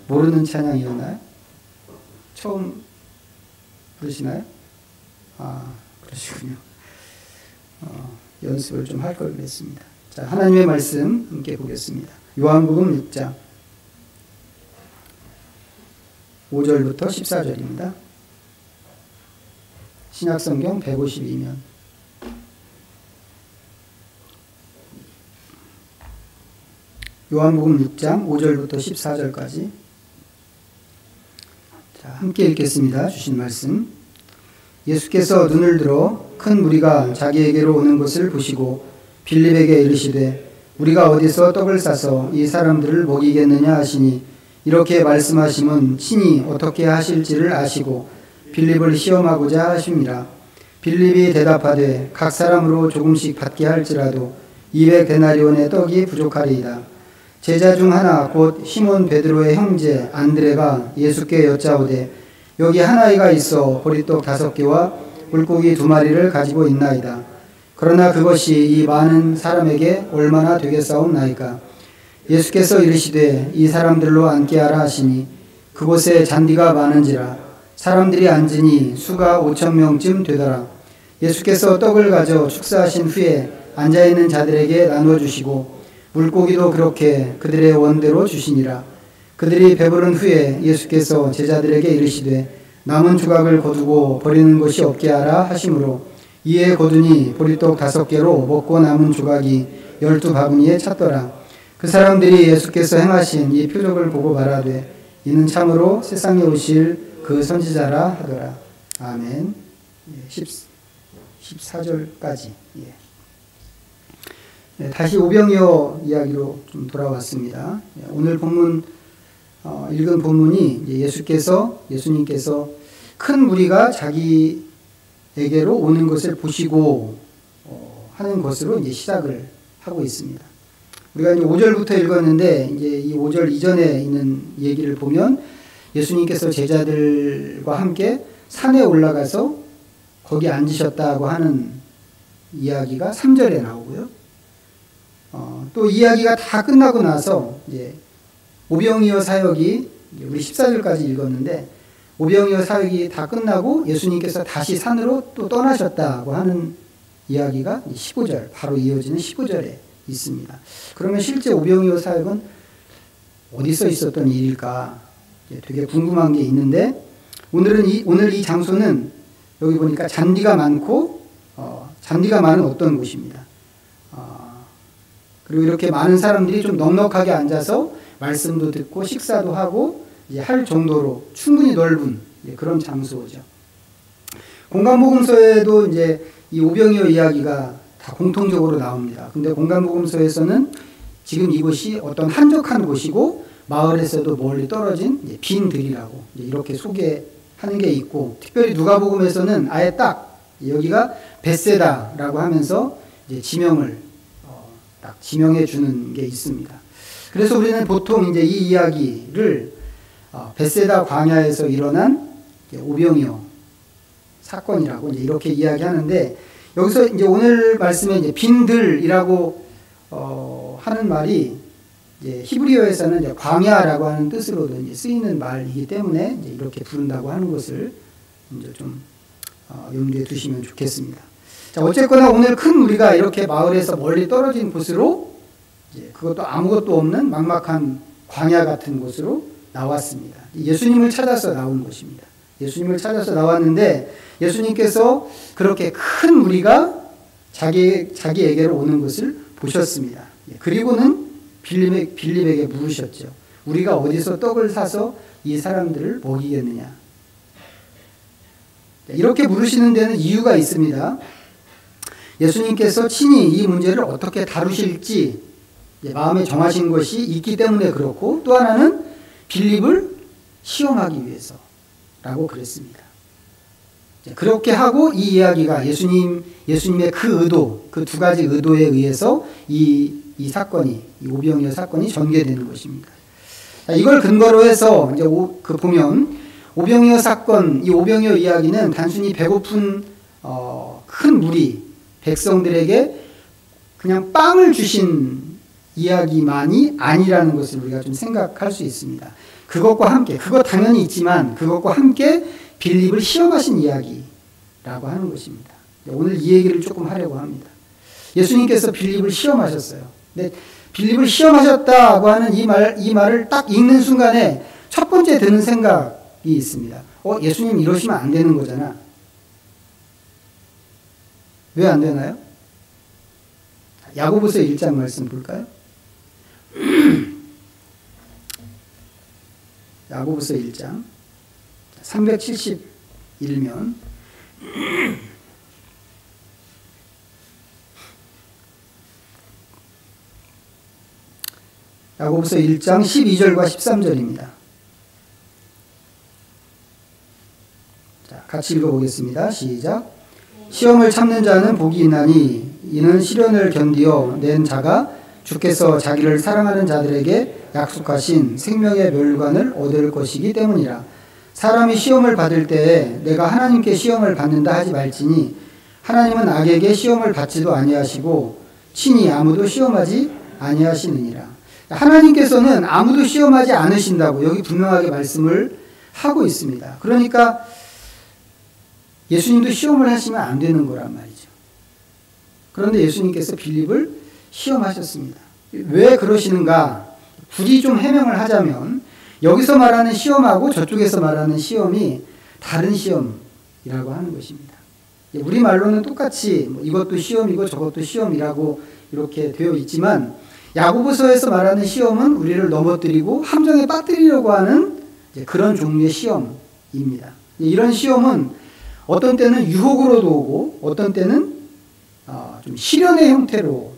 모르는 찬양이었나요? 처음 부르시나요? 그러시군요. 연습을 좀 할 걸 그랬습니다. 자, 하나님의 말씀 함께 보겠습니다. 요한복음 6장 5절부터 14절입니다. 신약성경 152면 요한복음 6장 5절부터 14절까지 자, 함께 읽겠습니다. 주신 말씀. 예수께서 눈을 들어 큰 무리가 자기에게로 오는 것을 보시고 빌립에게 이르시되 우리가 어디서 떡을 싸서 이 사람들을 먹이겠느냐 하시니 이렇게 말씀하심은 친히 어떻게 하실지를 아시고 빌립을 시험하고자 하심이라. 빌립이 대답하되 각 사람으로 조금씩 받게 할지라도 200데나리온의 떡이 부족하리이다. 제자 중 하나 곧 시몬 베드로의 형제 안드레가 예수께 여짜오되 여기 한 아이가 있어 보리떡 5개와 물고기 2마리를 가지고 있나이다. 그러나 그것이 이 많은 사람에게 얼마나 되겠사옵나이까. 예수께서 이르시되 이 사람들로 앉게 하라 하시니 그곳에 잔디가 많은지라 사람들이 앉으니 수가 5,000명쯤 되더라. 예수께서 떡을 가져 축사하신 후에 앉아있는 자들에게 나눠주시고 물고기도 그렇게 그들의 원대로 주시니라. 그들이 배부른 후에 예수께서 제자들에게 이르시되 남은 조각을 거두고 버리는 것이 없게 하라 하심으로 이에 거두니 보리떡 5개로 먹고 남은 조각이 12바구니에 찼더라. 그 사람들이 예수께서 행하신 이 표적을 보고 말하되 이는 참으로 세상에 오실 그 선지자라 하더라. 아멘. 14절까지. 다시 오병이어 이야기로 좀 돌아왔습니다. 오늘 본문 읽은 본문이 예수님께서 큰 무리가 자기에게로 오는 것을 보시고 하는 것으로 이제 시작을 하고 있습니다. 우리가 이제 5절부터 읽었는데 이제 이 5절 이전에 있는 얘기를 보면 예수님께서 제자들과 함께 산에 올라가서 거기 앉으셨다고 하는 이야기가 3절에 나오고요. 또 이야기가 다 끝나고 나서 이제 오병이어 사역이 우리 14절까지 읽었는데 오병이어 사역이 다 끝나고 예수님께서 다시 산으로 또 떠나셨다고 하는 이야기가 15절 바로 이어지는 15절에 있습니다. 그러면 실제 오병이어 사역은 어디서 있었던 일일까 되게 궁금한 게 있는데 오늘 이 장소는 여기 보니까 잔디가 많고 잔디가 많은 어떤 곳입니다. 그리고 이렇게 많은 사람들이 좀 넉넉하게 앉아서 말씀도 듣고 식사도 하고 이제 할 정도로 충분히 넓은 그런 장소죠. 공간복음서에도 이제 이 오병이어 이야기가 다 공통적으로 나옵니다. 근데 공간복음서에서는 지금 이곳이 어떤 한적한 곳이고 마을에서도 멀리 떨어진 빈 들이라고 이렇게 소개하는 게 있고 특별히 누가복음에서는 아예 딱 여기가 벳세다라고 하면서 이제 지명을 딱 지명해 주는 게 있습니다. 그래서 우리는 보통 이제 이 이야기를 벳세다 광야에서 일어난 오병이어 사건이라고 이제 이렇게 이야기하는데 여기서 이제 오늘 말씀에 이제 빈들이라고 하는 말이 이제 히브리어에서는 이제 광야라고 하는 뜻으로도 이제 쓰이는 말이기 때문에 이제 이렇게 부른다고 하는 것을 이제 좀 염두에 두시면 좋겠습니다. 자, 어쨌거나 오늘 큰 무리가 이렇게 마을에서 멀리 떨어진 곳으로 이제 그것도 아무것도 없는 막막한 광야 같은 곳으로 나왔습니다. 예수님을 찾아서 나온 곳입니다. 예수님을 찾아서 나왔는데 예수님께서 그렇게 큰 무리가 자기에게로 오는 것을 보셨습니다. 그리고는 빌립에게 물으셨죠. 우리가 어디서 떡을 사서 이 사람들을 먹이겠느냐. 이렇게 물으시는 데는 이유가 있습니다. 예수님께서 친히 이 문제를 어떻게 다루실지 마음에 정하신 것이 있기 때문에 그렇고 또 하나는 빌립을 시험하기 위해서라고 그랬습니다. 그렇게 하고 이 이야기가 예수님의 그 의도, 그 두 가지 의도에 의해서 이 사건이, 이 오병이어 사건이 전개되는 것입니다. 이걸 근거로 해서 이제 보면 오병이어 사건, 이 오병이어 이야기는 단순히 배고픈 큰 무리 백성들에게 그냥 빵을 주신 이야기만이 아니라는 것을 우리가 좀 생각할 수 있습니다. 그것과 함께, 그거 당연히 있지만 그것과 함께 빌립을 시험하신 이야기라고 하는 것입니다. 오늘 이 얘기를 조금 하려고 합니다. 예수님께서 빌립을 시험하셨어요. 근데 빌립을 시험하셨다고 하는 이 말을 딱 읽는 순간에 첫 번째 드는 생각이 있습니다. 예수님 이러시면 안 되는 거잖아. 왜 안 되나요? 야고보서 1장 말씀 볼까요? 야고보서 1장 371면 야고보서 1장 12절과 13절입니다. 자, 같이 읽어보겠습니다. 시작. 시험을 참는 자는 복이 있나니 이는 시련을 견디어 낸 자가 주께서 자기를 사랑하는 자들에게 약속하신 생명의 멸류관을 얻을 것이기 때문이라. 사람이 시험을 받을 때에 내가 하나님께 시험을 받는다 하지 말지니 하나님은 악에게 시험을 받지도 아니하시고 친히 아무도 시험하지 아니하시느니라. 하나님께서는 아무도 시험하지 않으신다고 여기 분명하게 말씀을 하고 있습니다. 그러니까 예수님도 시험을 하시면 안 되는 거란 말이죠. 그런데 예수님께서 빌립을 시험하셨습니다. 왜 그러시는가? 굳이 좀 해명을 하자면 여기서 말하는 시험하고 저쪽에서 말하는 시험이 다른 시험이라고 하는 것입니다. 우리말로는 똑같이 이것도 시험이고 저것도 시험이라고 이렇게 되어 있지만 야고보서에서 말하는 시험은 우리를 넘어뜨리고 함정에 빠뜨리려고 하는 그런 종류의 시험입니다. 이런 시험은 어떤 때는 유혹으로도 오고 어떤 때는 좀 시련의 형태로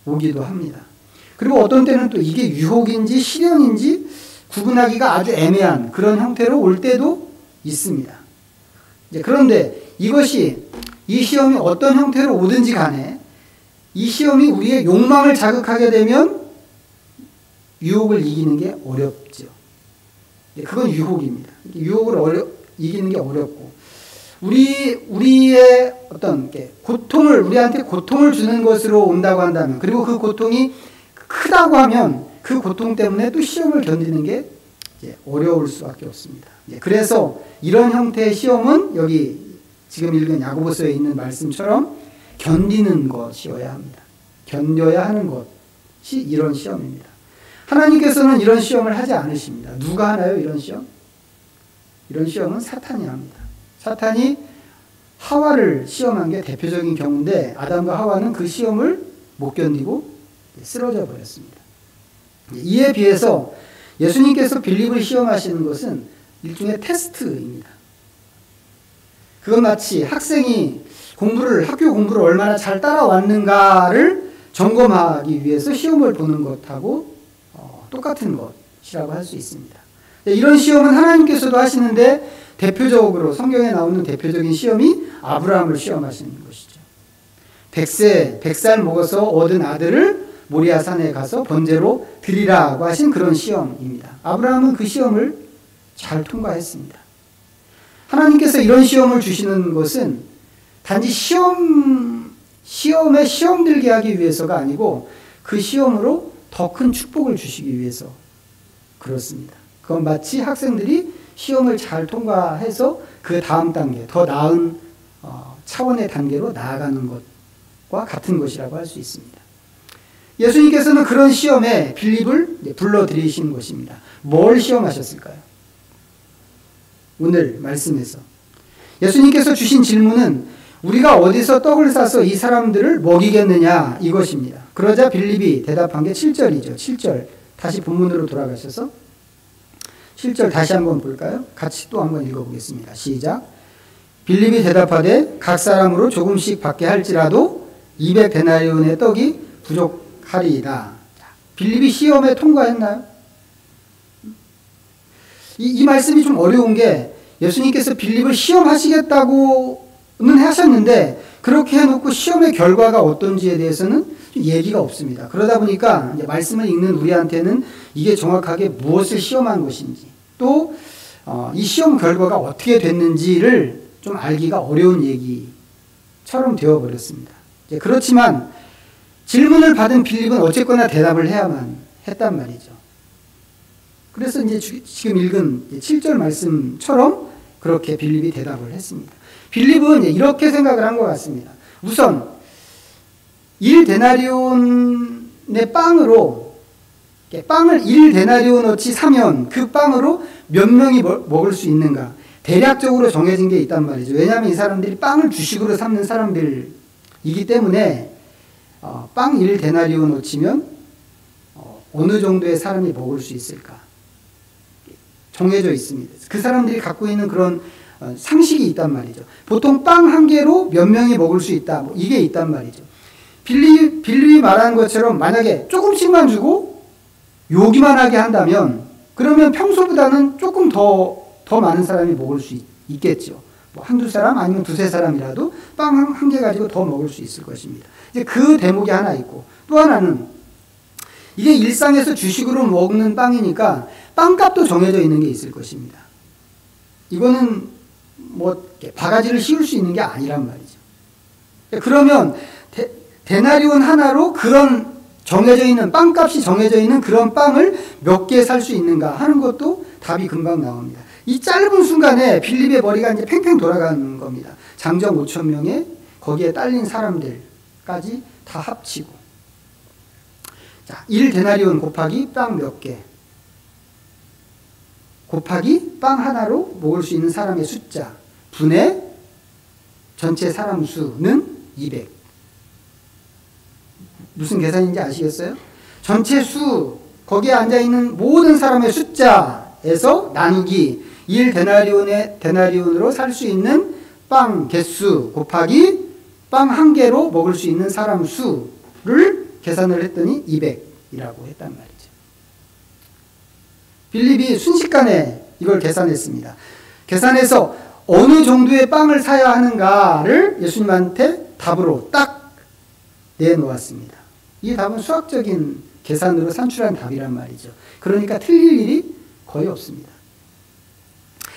오기도 합니다. 그리고 어떤 때는 또 이게 유혹인지 시련인지 구분하기가 아주 애매한 그런 형태로 올 때도 있습니다. 그런데 이 시험이 어떤 형태로 오든지 간에 이 시험이 우리의 욕망을 자극하게 되면 유혹을 이기는 게 어렵죠. 그건 유혹입니다. 유혹을 이기는 게 어렵고 우리의 어떤 우리한테 고통을 주는 것으로 온다고 한다면 그리고 그 고통이 크다고 하면 그 고통 때문에 또 시험을 견디는 게 어려울 수밖에 없습니다. 그래서 이런 형태의 시험은 여기 지금 읽은 야고보서에 있는 말씀처럼 견디는 것이어야 합니다. 견뎌야 하는 것이 이런 시험입니다. 하나님께서는 이런 시험을 하지 않으십니다. 누가 하나요? 이런 시험? 이런 시험은 사탄이 합니다. 사탄이 하와를 시험한 게 대표적인 경우인데 아담과 하와는 그 시험을 못 견디고 쓰러져 버렸습니다. 이에 비해서 예수님께서 빌립을 시험하시는 것은 일종의 테스트입니다. 그건 마치 학생이 학교 공부를 얼마나 잘 따라왔는가를 점검하기 위해서 시험을 보는 것하고 똑같은 것이라고 할 수 있습니다. 이런 시험은 하나님께서도 하시는데 대표적으로 성경에 나오는 대표적인 시험이 아브라함을 시험하시는 것이죠. 100살 먹어서 얻은 아들을 모리아 산에 가서 번제로 드리라고 하신 그런 시험입니다. 아브라함은 그 시험을 잘 통과했습니다. 하나님께서 이런 시험을 주시는 것은 단지 시험에 시험 들게 하기 위해서가 아니고 그 시험으로 더 큰 축복을 주시기 위해서 그렇습니다. 그건 마치 학생들이 시험을 잘 통과해서 그 다음 단계, 더 나은 차원의 단계로 나아가는 것과 같은 것이라고 할 수 있습니다. 예수님께서는 그런 시험에 빌립을 불러들이신 것입니다. 뭘 시험하셨을까요? 오늘 말씀에서 예수님께서 주신 질문은 우리가 어디서 떡을 싸서 이 사람들을 먹이겠느냐 이것입니다. 그러자 빌립이 대답한 게 7절이죠. 7절 다시 본문으로 돌아가셔서 7절 다시 한번 볼까요? 같이 또 한번 읽어보겠습니다. 시작. 빌립이 대답하되 각 사람으로 조금씩 받게 할지라도 200데나리온의 떡이 부족하리이다. 빌립이 시험에 통과했나요? 이 말씀이 좀 어려운 게 예수님께서 빌립을 시험하시겠다고는 하셨는데 그렇게 해놓고 시험의 결과가 어떤지에 대해서는 얘기가 없습니다. 그러다 보니까 이제 말씀을 읽는 우리한테는 이게 정확하게 무엇을 시험한 것인지 또 이 시험 결과가 어떻게 됐는지를 좀 알기가 어려운 얘기처럼 되어버렸습니다. 그렇지만 질문을 받은 빌립은 어쨌거나 대답을 해야만 했단 말이죠. 그래서 이제 지금 읽은 7절 말씀처럼 그렇게 빌립이 대답을 했습니다. 빌립은 이렇게 생각을 한 것 같습니다. 우선 1데나리온의 빵을 1데나리온어치 사면 그 빵으로 몇 명이 먹을 수 있는가? 대략적으로 정해진 게 있단 말이죠. 왜냐하면 이 사람들이 빵을 주식으로 삼는 사람들이기 때문에 빵 1데나리온어치면 어느 정도의 사람이 먹을 수 있을까? 정해져 있습니다. 그 사람들이 갖고 있는 그런 상식이 있단 말이죠. 보통 빵 한 개로 몇 명이 먹을 수 있다. 뭐 이게 있단 말이죠. 빌립이 말하는 것처럼 만약에 조금씩만 주고 요기만 하게 한다면 그러면 평소보다는 조금 더 많은 사람이 먹을 수 있겠죠. 뭐 한두 사람 아니면 두세 사람이라도 빵 한 개 가지고 더 먹을 수 있을 것입니다. 이제 그 대목이 하나 있고 또 하나는 이게 일상에서 주식으로 먹는 빵이니까 빵값도 정해져 있는 게 있을 것입니다. 이거는 뭐 바가지를 씌울 수 있는 게 아니란 말이죠. 그러면 데나리온 하나로 그런 정해져 있는 빵값이 정해져 있는 그런 빵을 몇 개 살 수 있는가 하는 것도 답이 금방 나옵니다. 이 짧은 순간에 빌립의 머리가 이제 팽팽 돌아가는 겁니다. 장정 5천 명에 거기에 딸린 사람들까지 다 합치고 자, 1데나리온 곱하기 빵 몇 개 곱하기 빵 하나로 먹을 수 있는 사람의 숫자 분의 전체 사람 수는 200. 무슨 계산인지 아시겠어요? 전체 수, 거기에 앉아있는 모든 사람의 숫자에서 나누기 1데나리온으로 살 수 있는 빵 개수 곱하기 빵 한 개로 먹을 수 있는 사람 수를 계산을 했더니 200이라고 했단 말이죠. 빌립이 순식간에 이걸 계산했습니다. 계산해서 어느 정도의 빵을 사야 하는가를 예수님한테 답으로 딱 내놓았습니다. 이 답은 수학적인 계산으로 산출한 답이란 말이죠. 그러니까 틀릴 일이 거의 없습니다.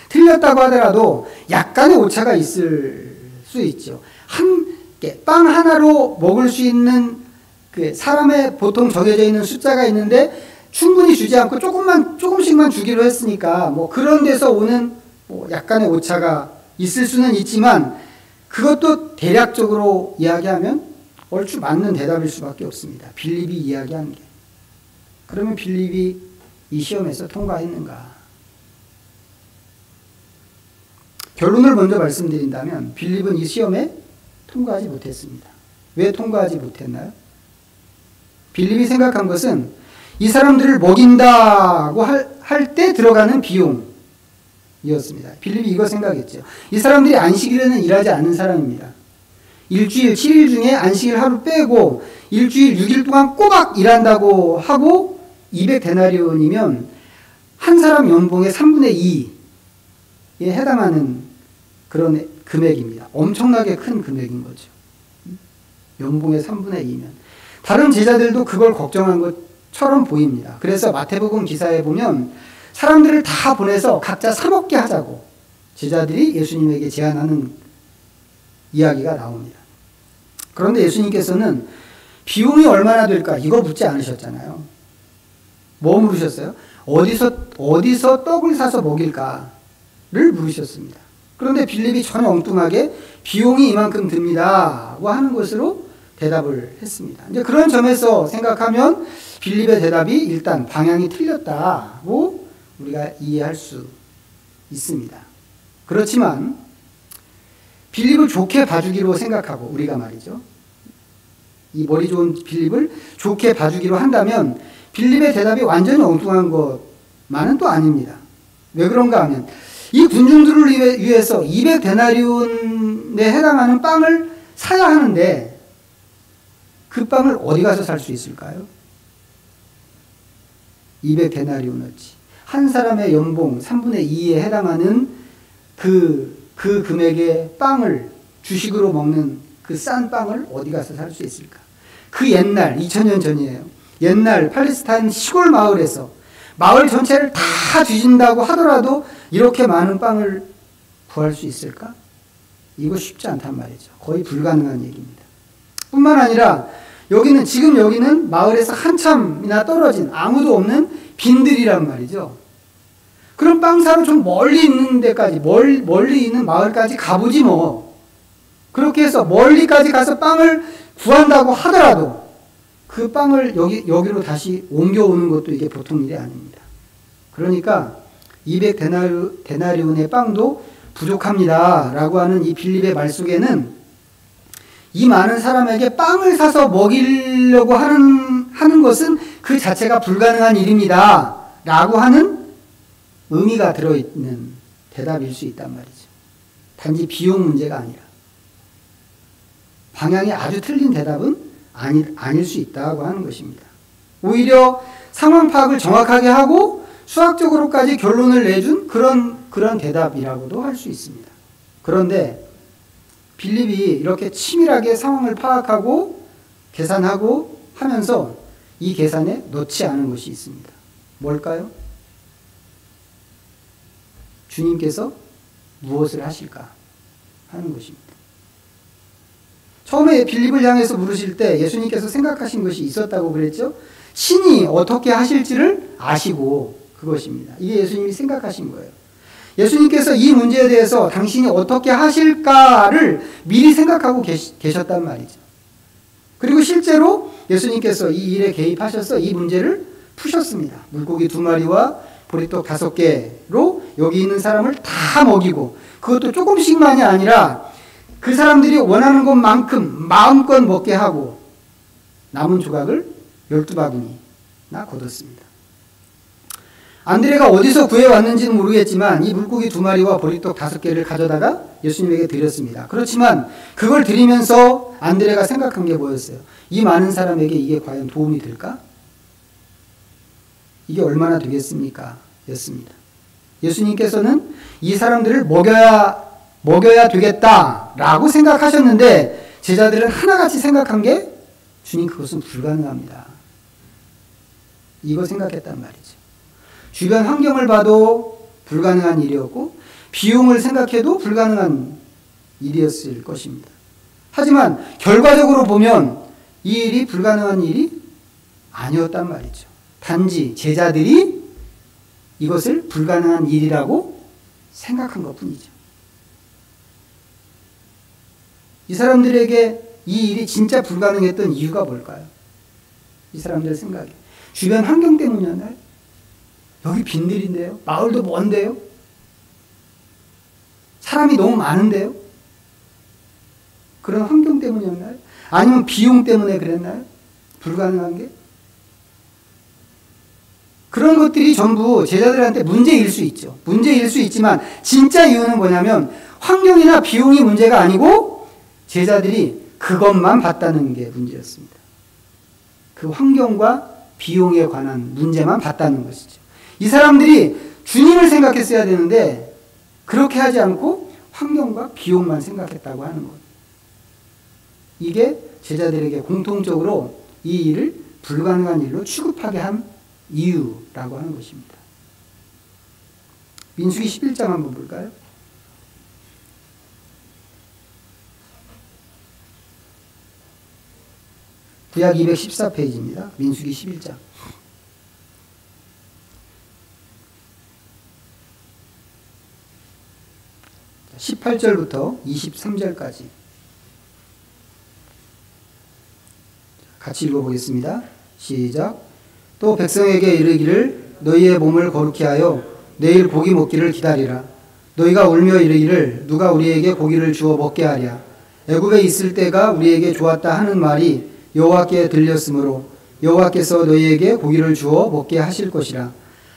틀렸다고 하더라도 약간의 오차가 있을 수 있죠. 빵 하나로 먹을 수 있는 그 사람의 보통 정해져 있는 숫자가 있는데 충분히 주지 않고 조금씩만 주기로 했으니까 뭐 그런 데서 오는 뭐 약간의 오차가 있을 수는 있지만 그것도 대략적으로 이야기하면 얼추 맞는 대답일 수밖에 없습니다. 빌립이 이야기한 게. 그러면 빌립이 이 시험에서 통과했는가? 결론을 먼저 말씀드린다면 빌립은 이 시험에 통과하지 못했습니다. 왜 통과하지 못했나요? 빌립이 생각한 것은 이 사람들을 먹인다고 할 때 들어가는 비용이었습니다. 빌립이 이거 생각했죠. 이 사람들이 안식일에는 일하지 않는 사람입니다. 일주일 7일 중에 안식일 하루 빼고 일주일 6일 동안 꼬박 일한다고 하고 200데나리온이면 한 사람 연봉의 3분의 2에 해당하는 그런 금액입니다. 엄청나게 큰 금액인 거죠. 연봉의 3분의 2면. 다른 제자들도 그걸 걱정한 것처럼 보입니다. 그래서 마태복음 기사에 보면 사람들을 다 보내서 각자 사 먹게 하자고 제자들이 예수님에게 제안하는 이야기가 나옵니다. 그런데 예수님께서는 비용이 얼마나 될까 이거 묻지 않으셨잖아요. 뭐 물으셨어요? 어디서 떡을 사서 먹일까를 물으셨습니다. 그런데 빌립이 전혀 엉뚱하게 비용이 이만큼 듭니다고 하는 것으로 대답을 했습니다. 이제 그런 점에서 생각하면 빌립의 대답이 일단 방향이 틀렸다고 우리가 이해할 수 있습니다. 그렇지만 빌립을 좋게 봐주기로 생각하고 우리가 말이죠. 이 머리 좋은 빌립을 좋게 봐주기로 한다면 빌립의 대답이 완전히 엉뚱한 것만은 또 아닙니다. 왜 그런가 하면 이 군중들을 위해서 200데나리온에 해당하는 빵을 사야 하는데 그 빵을 어디 가서 살 수 있을까요? 200데나리온어치. 한 사람의 연봉 3분의 2에 해당하는 그 금액의 빵을 주식으로 먹는 그 싼 빵을 어디 가서 살 수 있을까? 그 옛날 2000년 전이에요. 옛날 팔레스타인 시골 마을에서 마을 전체를 다 뒤진다고 하더라도 이렇게 많은 빵을 구할 수 있을까? 이거 쉽지 않단 말이죠. 거의 불가능한 얘기입니다. 뿐만 아니라 지금 여기는 마을에서 한참이나 떨어진 아무도 없는 빈들이란 말이죠. 그럼 빵 사러 좀 멀리 있는 데까지, 멀리 있는 마을까지 가보지 뭐. 그렇게 해서 멀리까지 가서 빵을 구한다고 하더라도 그 빵을 여기로 다시 옮겨오는 것도 이게 보통 일이 아닙니다. 그러니까 200데나리온의 빵도 부족합니다 라고 하는 이 빌립의 말 속에는 이 많은 사람에게 빵을 사서 먹이려고 하는 것은 그 자체가 불가능한 일입니다 라고 하는 의미가 들어있는 대답일 수 있단 말이죠. 단지 비용 문제가 아니라 방향이 아주 틀린 대답은 아닐 수 있다고 하는 것입니다. 오히려 상황 파악을 정확하게 하고 수학적으로까지 결론을 내준 그런 대답이라고도 할 수 있습니다. 그런데 빌립이 이렇게 치밀하게 상황을 파악하고 계산하고 하면서 이 계산에 넣지 않은 것이 있습니다. 뭘까요? 주님께서 무엇을 하실까 하는 것입니다. 처음에 빌립을 향해서 물으실 때 예수님께서 생각하신 것이 있었다고 그랬죠? 신이 어떻게 하실지를 아시고 그것입니다. 이게 예수님이 생각하신 거예요. 예수님께서 이 문제에 대해서 당신이 어떻게 하실까를 미리 생각하고 계셨단 말이죠. 그리고 실제로 예수님께서 이 일에 개입하셔서 이 문제를 푸셨습니다. 물고기 2마리와 보리떡 5개로 여기 있는 사람을 다 먹이고 그것도 조금씩만이 아니라 그 사람들이 원하는 것만큼 마음껏 먹게 하고 남은 조각을 12바구니나 거뒀습니다. 안드레가 어디서 구해왔는지는 모르겠지만 이 물고기 2마리와 보리떡 5개를 가져다가 예수님에게 드렸습니다. 그렇지만 그걸 드리면서 안드레가 생각한 게 뭐였어요? 이 많은 사람에게 이게 과연 도움이 될까? 이게 얼마나 되겠습니까? 였습니다. 예수님께서는 이 사람들을 먹여야 되겠다라고 생각하셨는데 제자들은 하나같이 생각한 게 주님 그것은 불가능합니다. 이거 생각했단 말이죠. 주변 환경을 봐도 불가능한 일이었고 비용을 생각해도 불가능한 일이었을 것입니다. 하지만 결과적으로 보면 이 일이 불가능한 일이 아니었단 말이죠. 단지 제자들이 이것을 불가능한 일이라고 생각한 것뿐이죠. 이 사람들에게 이 일이 진짜 불가능했던 이유가 뭘까요? 이 사람들 생각에 주변 환경 때문이었나요? 여기 빈들인데요? 마을도 먼데요? 사람이 너무 많은데요? 그런 환경 때문이었나요? 아니면 비용 때문에 그랬나요? 불가능한 게? 그런 것들이 전부 제자들한테 문제일 수 있죠. 문제일 수 있지만 진짜 이유는 뭐냐면 환경이나 비용이 문제가 아니고 제자들이 그것만 봤다는 게 문제였습니다. 그 환경과 비용에 관한 문제만 봤다는 것이죠. 이 사람들이 주님을 생각했어야 되는데 그렇게 하지 않고 환경과 비용만 생각했다고 하는 것. 이게 제자들에게 공통적으로 이 일을 불가능한 일로 취급하게 한 이유라고 하는 것입니다. 민수기 11장 한번 볼까요? 구약 214페이지입니다. 민수기 11장. 18절부터 23절까지 같이 읽어보겠습니다. 시작. 또 백성에게 이르기를 너희의 몸을 거룩히 하여 내일 고기 먹기를 기다리라. 너희가 울며 이르기를 누가 우리에게 고기를 주어 먹게 하랴. 애굽에 있을 때가 우리에게 좋았다 하는 말이 여호와께 들렸으므로 여호와께서 너희에게 고기를 주어 먹게 하실 것이라.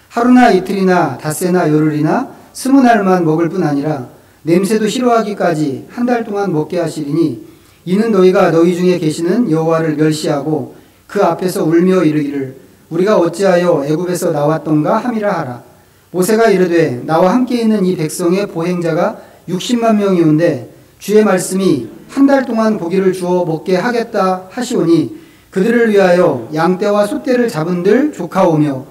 하루나 이틀이나 닷새나 열흘이나 20날만 먹을 뿐 아니라 냄새도 싫어하기까지 한 달 동안 먹게 하시리니 이는 너희가 너희 중에 계시는 여호와를 멸시하고 그 앞에서 울며 이르기를 우리가 어찌하여 애굽에서 나왔던가 함이라 하라. 모세가 이르되 나와 함께 있는 이 백성의 보행자가 60만 명이온데 주의 말씀이 한 달 동안 고기를 주어 먹게 하겠다 하시오니 그들을 위하여 양떼와 소떼를 잡은들 조카오며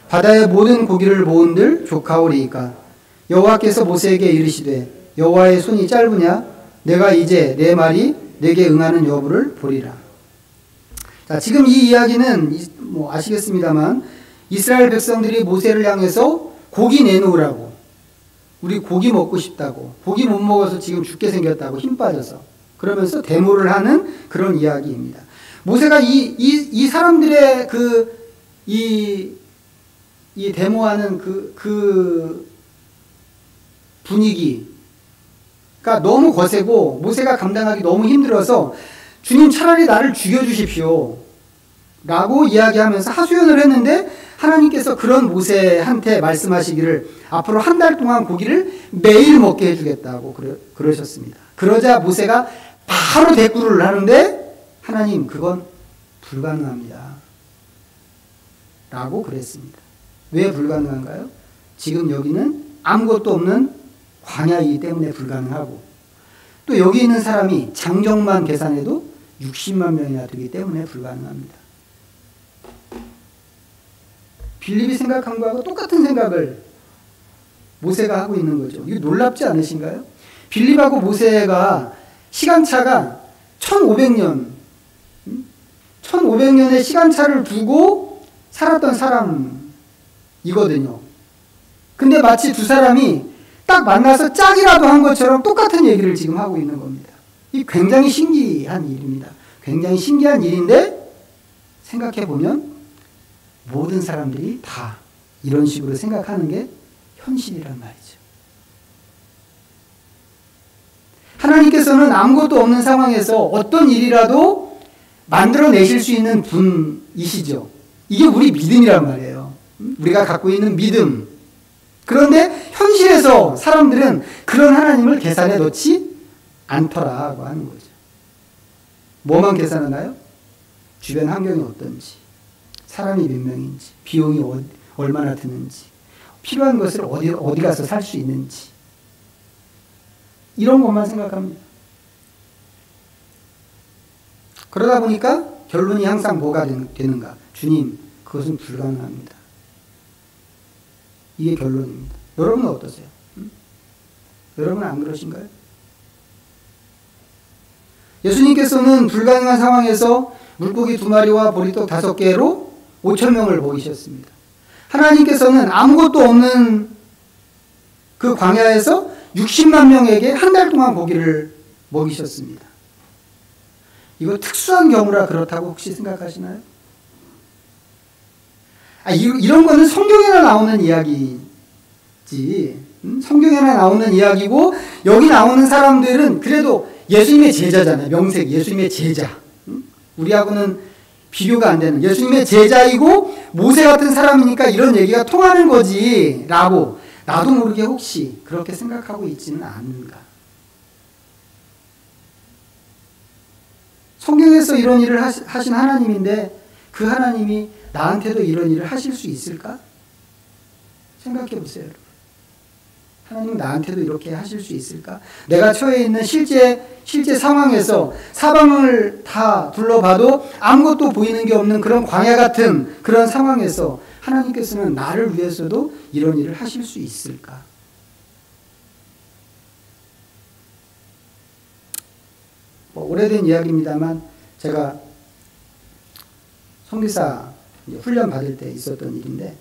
바다의 모든 고기를 모은들 조카오리이까. 여호와께서 모세에게 이르시되 여호와의 손이 짧으냐? 내가 이제 내 말이 내게 응하는 여부를 보리라. 자, 지금 이 이야기는 뭐 아시겠습니다만 이스라엘 백성들이 모세를 향해서 고기 내놓으라고, 우리 고기 먹고 싶다고, 고기 못 먹어서 지금 죽게 생겼다고, 힘 빠져서 그러면서 데모를 하는 그런 이야기입니다. 모세가 이 사람들의 이 데모하는 그 분위기가 너무 거세고 모세가 감당하기 너무 힘들어서 주님 차라리 나를 죽여주십시오 라고 이야기하면서 하소연을 했는데 하나님께서 그런 모세한테 말씀하시기를 앞으로 한 달 동안 고기를 매일 먹게 해주겠다고 그러셨습니다. 그러자 모세가 바로 대꾸를 하는데 하나님 그건 불가능합니다 라고 그랬습니다. 왜 불가능한가요? 지금 여기는 아무것도 없는 광야이기 때문에 불가능하고 또 여기 있는 사람이 장정만 계산해도 60만 명이나 되기 때문에 불가능합니다. 빌립이 생각한 거하고 똑같은 생각을 모세가 하고 있는 거죠. 이거 놀랍지 않으신가요? 빌립하고 모세가 시간차가 1500년 1500년의 시간차를 두고 살았던 사람이거든요. 근데 마치 두 사람이 딱 만나서 짝이라도 한 것처럼 똑같은 얘기를 지금 하고 있는 겁니다. 이 굉장히 신기한 일입니다. 굉장히 신기한 일인데 생각해보면 모든 사람들이 다 이런 식으로 생각하는 게 현실이란 말이죠. 하나님께서는 아무것도 없는 상황에서 어떤 일이라도 만들어내실 수 있는 분이시죠. 이게 우리 믿음이란 말이에요. 우리가 갖고 있는 믿음. 그런데 현실에서 사람들은 그런 하나님을 계산해 놓지 않더라고 하는 거죠. 뭐만 계산하나요? 주변 환경이 어떤지, 사람이 몇 명인지, 비용이 얼마나 드는지, 필요한 것을 어디 가서 살 수 있는지 이런 것만 생각합니다. 그러다 보니까 결론이 항상 뭐가 되는가? 주님, 그것은 불가능합니다. 이게 결론입니다. 여러분은 어떠세요? 여러분은 안 그러신가요? 예수님께서는 불가능한 상황에서 물고기 2마리와 보리떡 5개로 5,000명을 먹이셨습니다. 하나님께서는 아무것도 없는 그 광야에서 60만 명에게 한 달 동안 고기를 먹이셨습니다. 이거 특수한 경우라 그렇다고 혹시 생각하시나요? 이런 거는 성경에나 나오는 이야기지. 성경에나 나오는 이야기고 여기 나오는 사람들은 그래도 예수님의 제자잖아요. 명색 예수님의 제자. 우리하고는 비교가 안 되는 예수님의 제자이고 모세 같은 사람이니까 이런 얘기가 통하는 거지 라고 나도 모르게 혹시 그렇게 생각하고 있지는 않은가. 성경에서 이런 일을 하신 하나님인데 그 하나님이 나한테도 이런 일을 하실 수 있을까? 생각해 보세요. 여러분. 하나님은 나한테도 이렇게 하실 수 있을까? 내가 처해 있는 실제 상황에서 사방을 다 둘러봐도 아무것도 보이는 게 없는 그런 광야 같은 그런 상황에서 하나님께서는 나를 위해서도 이런 일을 하실 수 있을까? 오래된 이야기입니다만 제가 선교사 훈련 받을 때 있었던 일인데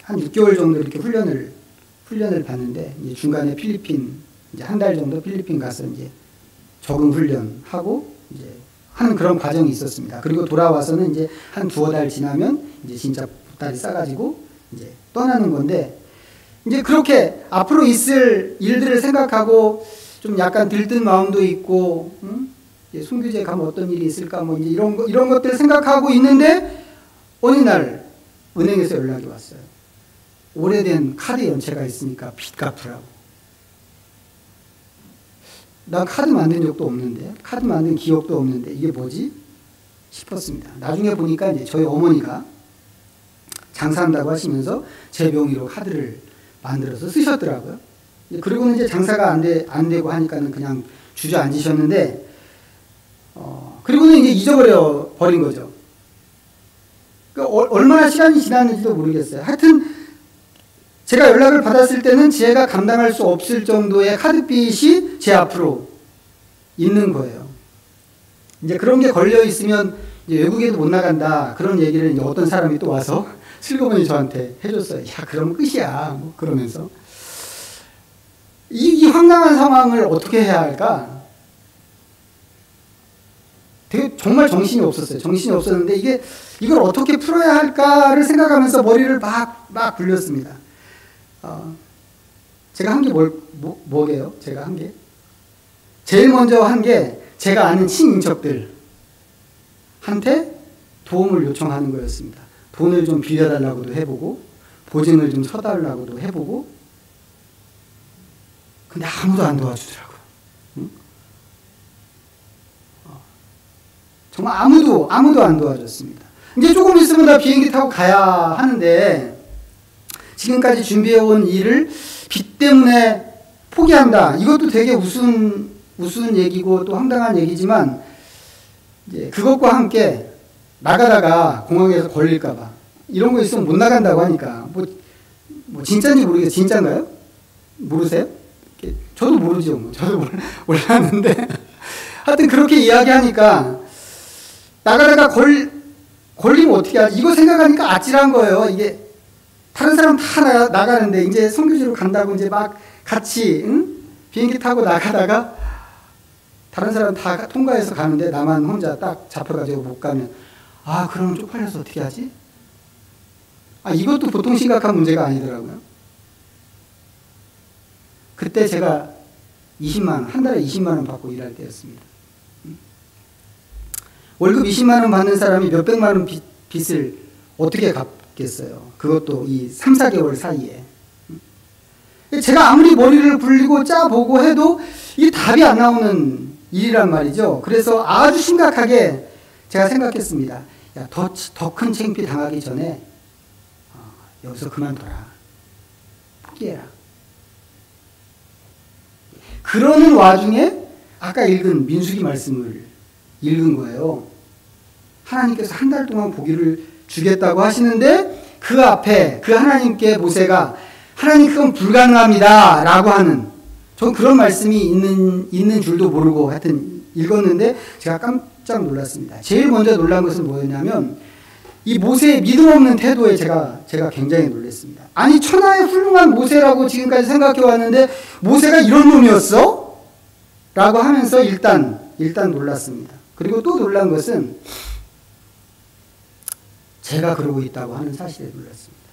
한 6개월 정도 이렇게 훈련을 받는데 이제 중간에 필리핀 이제 한 달 정도 필리핀 가서 이제 적응 훈련하고 이제 하는 그런 과정이 있었습니다. 그리고 돌아와서는 이제 한 2-3달 지나면 이제 진짜 보따리 싸가지고 이제 떠나는 건데 이제 그렇게 앞으로 있을 일들을 생각하고 좀 약간 들뜬 마음도 있고, 순교제 가면 어떤 일이 있을까, 뭐 이제 이런 것들 생각하고 있는데 어느 날 은행에서 연락이 왔어요. 오래된 카드 연체가 있으니까 빚 갚으라고. 난 카드 만든 적도 없는데, 카드 만든 기억도 없는데 이게 뭐지? 싶었습니다. 나중에 보니까 이제 저희 어머니가 장사한다고 하시면서 제 명의로 카드를 만들어서 쓰셨더라고요. 그리고는 이제 장사가 안 되고 하니까는 그냥 주저앉으셨는데, 그리고는 이제 잊어버려 버린 거죠. 그러니까 얼마나 시간이 지났는지도 모르겠어요. 하여튼, 제가 연락을 받았을 때는 제가 감당할 수 없을 정도의 카드빚이 제 앞으로 있는 거예요. 이제 그런 게 걸려 있으면 이제 외국에도 못 나간다. 그런 얘기를 이제 어떤 사람이 또 와서 슬그머니 저한테 해줬어요. 야, 그러면 끝이야. 뭐 그러면서. 이 황당한 상황을 어떻게 해야 할까? 되게 정말 정신이 없었어요. 정신이 없었는데 이걸 어떻게 풀어야 할까를 생각하면서 머리를 막 굴렸습니다. 제가 한 게 뭐게요? 제가 한 게? 제일 먼저 한 게 제가 아는 친인척들한테 도움을 요청하는 거였습니다. 돈을 좀 빌려달라고도 해보고, 보증을 좀 서달라고도 해보고, 근데 아무도 안 도와주더라고요. 응? 정말 아무도 안 도와줬습니다. 이제 조금 있으면 다 비행기 타고 가야 하는데, 지금까지 준비해온 일을 빚 때문에 포기한다. 이것도 되게 우스운 얘기고 또 황당한 얘기지만, 이제 그것과 함께 나가다가 공항에서 걸릴까봐 이런 거 있으면 못 나간다고 하니까 뭐 진짜인지 모르겠어요. 진짜인가요? 모르세요? 저도 모르죠. 뭐. 저도 몰랐는데 하여튼 그렇게 이야기하니까 나가다가 걸리면 어떻게 하지? 이거 생각하니까 아찔한 거예요. 이게 다른 사람 다 나가는데 이제 선교지로 간다고 이제 막 같이 비행기 타고 나가다가 다른 사람 다 통과해서 가는데 나만 혼자 딱 잡혀가지고 못 가면 그러면 쪽팔려서 어떻게 하지? 이것도 보통 심각한 문제가 아니더라고요. 그때 제가 20만 원, 한 달에 20만 원 받고 일할 때였습니다. 월급 20만 원 받는 사람이 몇백만 원 빚을 어떻게 갚겠어요? 그것도 이 3, 4개월 사이에. 제가 아무리 머리를 굴리고 짜보고 해도 이 답이 안 나오는 일이란 말이죠. 그래서 아주 심각하게 제가 생각했습니다. 야, 더 큰 창피 당하기 전에 여기서 그만둬라. 포기해라. 그러는 와중에 아까 읽은 민수기 말씀을 읽은 거예요. 하나님께서 한 달 동안 보기를 주겠다고 하시는데 그 앞에 그 하나님께 모세가 하나님 그건 불가능합니다 라고 하는, 전 그런 말씀이 있는 줄도 모르고 하여튼 읽었는데 제가 깜짝 놀랐습니다. 제일 먼저 놀란 것은 뭐였냐면 이 모세의 믿음 없는 태도에 제가 굉장히 놀랐습니다. 아니 천하의 훌륭한 모세라고 지금까지 생각해 왔는데 모세가 이런 놈이었어? 라고 하면서 일단 놀랐습니다. 그리고 또 놀란 것은 제가 그러고 있다고 하는 사실에 놀랐습니다.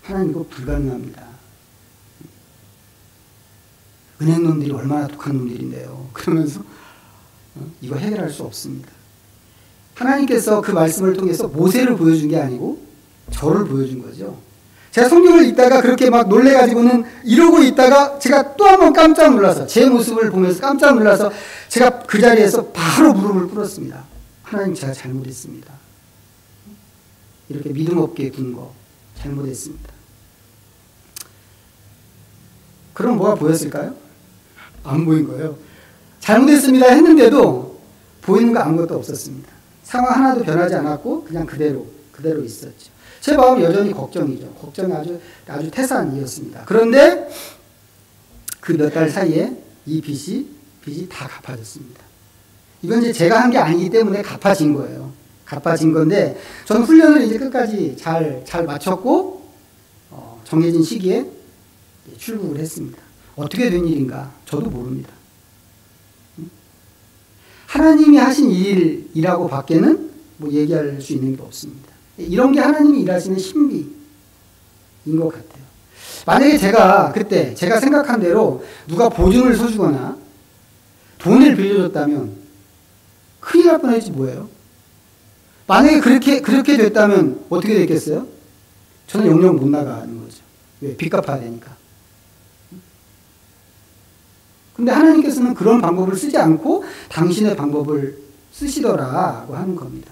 하나님 이거 불가능합니다. 은행놈들이 얼마나 독한 놈들인데요. 그러면서 이거 해결할 수 없습니다. 하나님께서 그 말씀을 통해서 모세를 보여준 게 아니고 저를 보여준 거죠. 제가 성경을 읽다가 그렇게 막 놀래가지고는 이러고 있다가 제가 또 한 번 깜짝 놀라서 제 모습을 보면서 깜짝 놀라서 제가 그 자리에서 바로 무릎을 꿇었습니다. 하나님 제가 잘못했습니다. 이렇게 믿음 없게 군 거 잘못했습니다. 그럼 뭐가 보였을까요? 안 보인 거예요. 잘못했습니다 했는데도 보이는 거 아무것도 없었습니다. 상황 하나도 변하지 않았고 그냥 그대로 있었죠. 제 마음은 여전히 걱정이죠. 걱정이 아주 태산이었습니다. 그런데 그 몇 달 사이에 이 빚이 다 갚아졌습니다. 이건 이제 제가 한 게 아니기 때문에 갚아진 거예요. 갚아진 건데 저는 훈련을 이제 끝까지 잘 마쳤고 정해진 시기에 출국을 했습니다. 어떻게 된 일인가? 저도 모릅니다. 하나님이 하신 일이라고 밖에는 뭐 얘기할 수 있는 게 없습니다. 이런 게 하나님이 일하시는 신비인 것 같아요. 만약에 제가 그때 제가 생각한 대로 누가 보증을 서주거나 돈을 빌려줬다면 큰일 날 뻔했지 뭐예요. 만약에 그렇게 됐다면 어떻게 됐겠어요? 저는 영영 못 나가는 거죠. 왜? 빚 갚아야 되니까. 근데 하나님께서는 그런 방법을 쓰지 않고 당신의 방법을 쓰시더라고 하는 겁니다.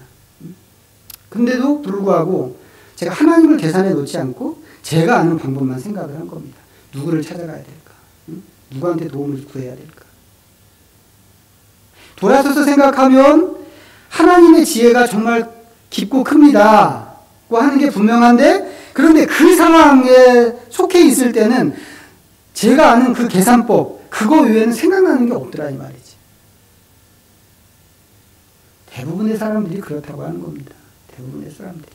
근데도 불구하고 제가 하나님을 계산해 놓지 않고 제가 아는 방법만 생각을 한 겁니다. 누구를 찾아가야 될까? 누구한테 도움을 구해야 될까? 돌아서서 생각하면 하나님의 지혜가 정말 깊고 큽니다. 고 하는 게 분명한데, 그런데 그 상황에 속해 있을 때는 제가 아는 그 계산법, 그거 외에는 생각나는 게 없더라 이 말이지. 대부분의 사람들이 그렇다고 하는 겁니다. 대부분의 사람들이.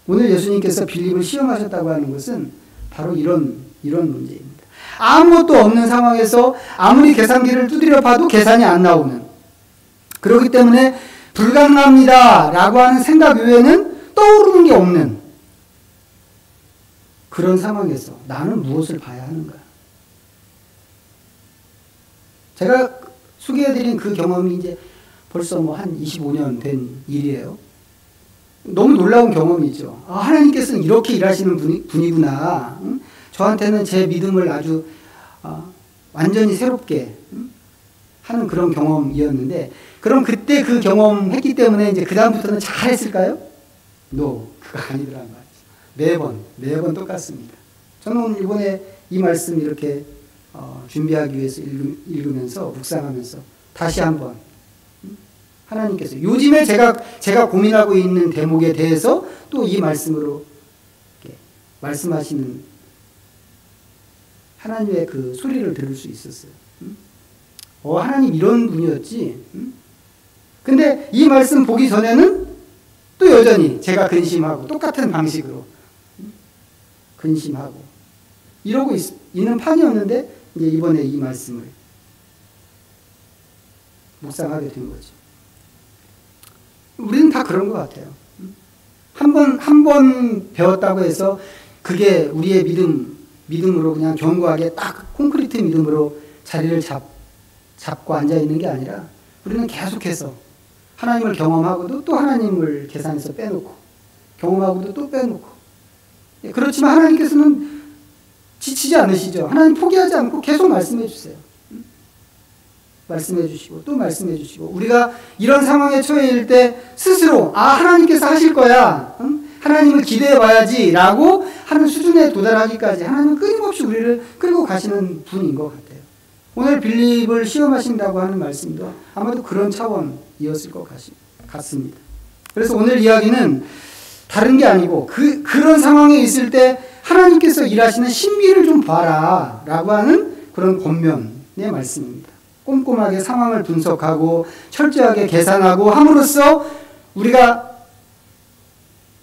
오늘 예수님께서 빌립을 시험하셨다고 하는 것은 바로 이런 문제입니다. 아무것도 없는 상황에서 아무리 계산기를 두드려 봐도 계산이 안 나오는, 그렇기 때문에 불가능합니다 라고 하는 생각 외에는 떠오르는 게 없는 그런 상황에서 나는 무엇을 봐야 하는가? 제가 소개해드린 그 경험이 이제 벌써 한 25년 된 일이에요. 너무 놀라운 경험이죠. 하나님께서는 이렇게 일하시는 분이구나. 저한테는 제 믿음을 아주 완전히 새롭게 하는 그런 경험이었는데, 그럼 그때 그 경험했기 때문에 이제 그 다음부터는 잘했을까요? No, 그거 아니더란 말이죠. 매번 똑같습니다. 저는 오늘 이번에 이 말씀 이렇게 준비하기 위해서 읽으면서 묵상하면서 다시 한번 하나님께서 요즘에 제가 고민하고 있는 대목에 대해서 또 이 말씀으로 말씀하시는 하나님의 그 소리를 들을 수 있었어요. 하나님 이런 분이었지. 근데 이 말씀 보기 전에는 또 여전히 제가 근심하고 똑같은 방식으로 근심하고 이러고 있는 판이었는데, 이제 이번에 이 말씀을 묵상하게 된 거죠. 우리는 다 그런 것 같아요. 한 번 배웠다고 해서 그게 우리의 믿음으로 그냥 견고하게 딱 콘크리트 믿음으로 자리를 잡고 앉아 있는 게 아니라, 우리는 계속해서 하나님을 경험하고도 또 하나님을 계산해서 빼놓고, 경험하고도 또 빼놓고. 그렇지만 하나님께서는 지치지 않으시죠. 하나님 포기하지 않고 계속 말씀해 주세요. 말씀해 주시고 또 말씀해 주시고, 우리가 이런 상황에 처해일 때 스스로 하나님께서 하실 거야, 하나님을 기대해 봐야지 라고 하는 수준에 도달하기까지 하나님은 끊임없이 우리를 끌고 가시는 분인 것 같아요. 오늘 빌립을 시험하신다고 하는 말씀도 아마도 그런 차원이었을 것 같습니다. 그래서 오늘 이야기는 다른 게 아니고 그런 상황에 있을 때 하나님께서 일하시는 신비를 좀 봐라 라고 하는 그런 권면의 말씀입니다. 꼼꼼하게 상황을 분석하고 철저하게 계산하고 함으로써 우리가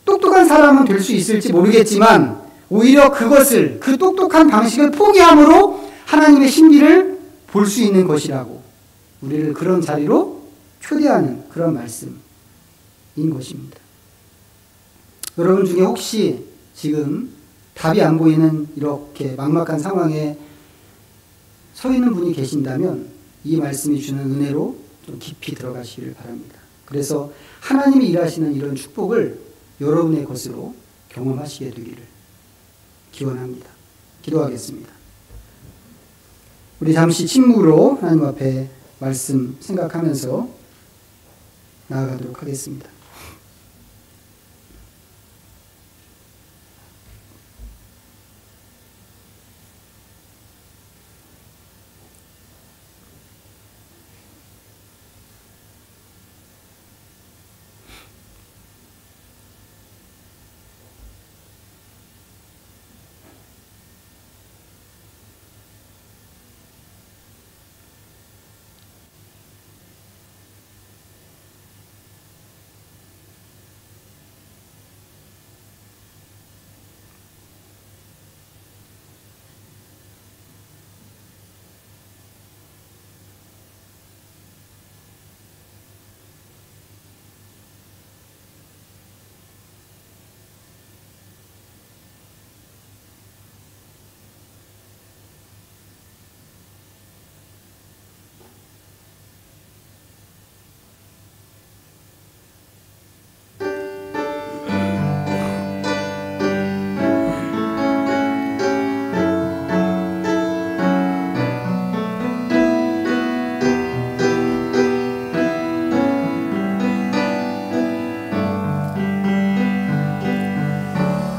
똑똑한 사람은 될 수 있을지 모르겠지만, 오히려 그 똑똑한 방식을 포기함으로 하나님의 신비를 볼 수 있는 것이라고 우리를 그런 자리로 초대하는 그런 말씀인 것입니다. 여러분 중에 혹시 지금 답이 안 보이는 이렇게 막막한 상황에 서 있는 분이 계신다면 이 말씀이 주는 은혜로 좀 깊이 들어가시기를 바랍니다. 그래서 하나님이 일하시는 이런 축복을 여러분의 것으로 경험하시게 되기를 기원합니다. 기도하겠습니다. 우리 잠시 침묵으로 하나님 앞에 말씀 생각하면서 나아가도록 하겠습니다.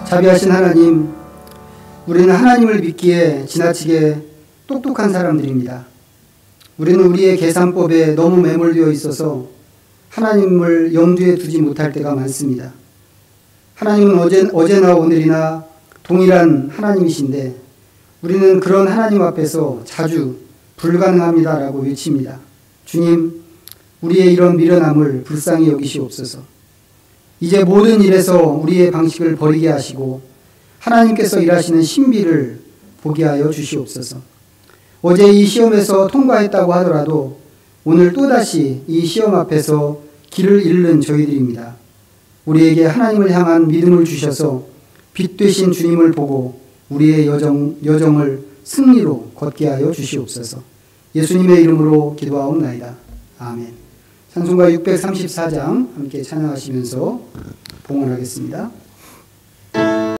자비하신 하나님, 우리는 하나님을 믿기에 지나치게 똑똑한 사람들입니다. 우리는 우리의 계산법에 너무 매몰되어 있어서 하나님을 염두에 두지 못할 때가 많습니다. 하나님은 어제나 오늘이나 동일한 하나님이신데 우리는 그런 하나님 앞에서 자주 불가능합니다라고 외칩니다. 주님, 우리의 이런 미련함을 불쌍히 여기시옵소서. 이제 모든 일에서 우리의 방식을 버리게 하시고 하나님께서 일하시는 신비를 보게 하여 주시옵소서. 어제 이 시험에서 통과했다고 하더라도 오늘 또다시 이 시험 앞에서 길을 잃는 저희들입니다. 우리에게 하나님을 향한 믿음을 주셔서 빛 되신 주님을 보고 우리의 여정을 승리로 걷게 하여 주시옵소서. 예수님의 이름으로 기도하옵나이다. 아멘. 찬송가 634장 함께 찬양하시면서 봉헌하겠습니다.